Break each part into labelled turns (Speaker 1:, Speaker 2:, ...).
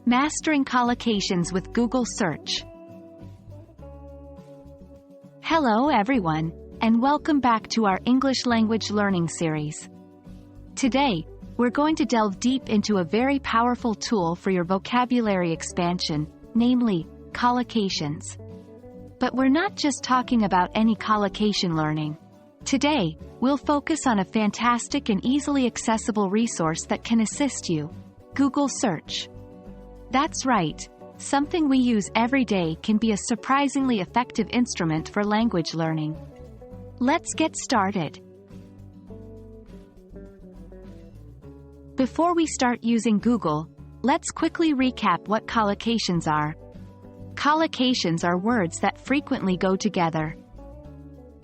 Speaker 1: Mastering collocations with Google Search. Hello everyone, and welcome back to our English language learning series. Today, we're going to delve deep into a very powerful tool for your vocabulary expansion, namely, collocations. But we're not just talking about any collocation learning. Today, we'll focus on a fantastic and easily accessible resource that can assist you: Google Search. That's right, something we use every day can be a surprisingly effective instrument for language learning. Let's get started. Before we start using Google, let's quickly recap what collocations are. Collocations are words that frequently go together.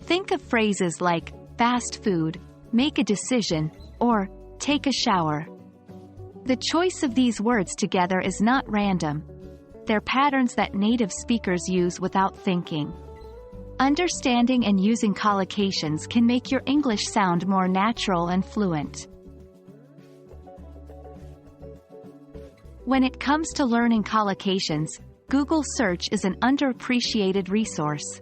Speaker 1: Think of phrases like fast food, make a decision, or take a shower. The choice of these words together is not random. They're patterns that native speakers use without thinking. Understanding and using collocations can make your English sound more natural and fluent. When it comes to learning collocations, Google Search is an underappreciated resource.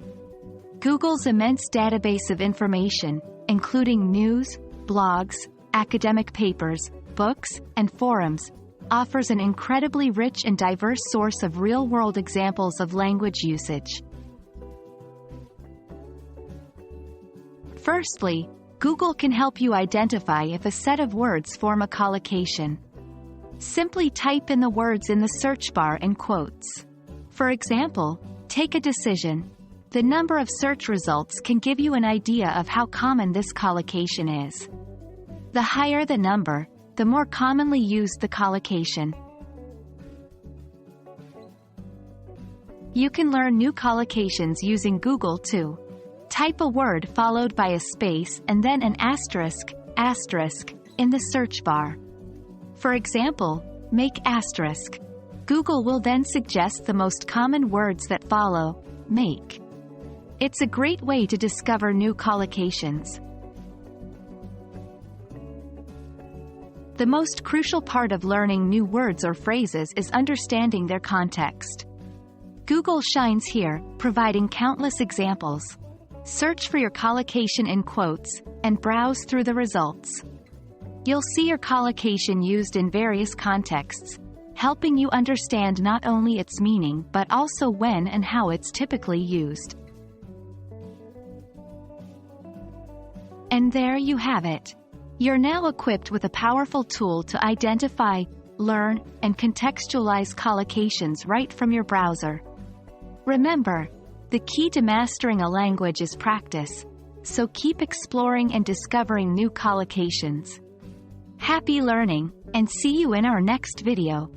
Speaker 1: Google's immense database of information, including news, blogs, academic papers, books, and forums, offers an incredibly rich and diverse source of real-world examples of language usage. Firstly, Google can help you identify if a set of words form a collocation. Simply type in the words in the search bar in quotes. For example, take a decision. The number of search results can give you an idea of how common this collocation is. The higher the number, the more commonly used the collocation. You can learn new collocations using Google too. Type a word followed by a space and then an asterisk in the search bar. For example, make asterisk. Google will then suggest the most common words that follow, make. It's a great way to discover new collocations. The most crucial part of learning new words or phrases is understanding their context. Google shines here, providing countless examples. Search for your collocation in quotes, and browse through the results. You'll see your collocation used in various contexts, helping you understand not only its meaning but also when and how it's typically used. And there you have it. You're now equipped with a powerful tool to identify, learn, and contextualize collocations right from your browser. Remember, the key to mastering a language is practice, so keep exploring and discovering new collocations. Happy learning, and see you in our next video.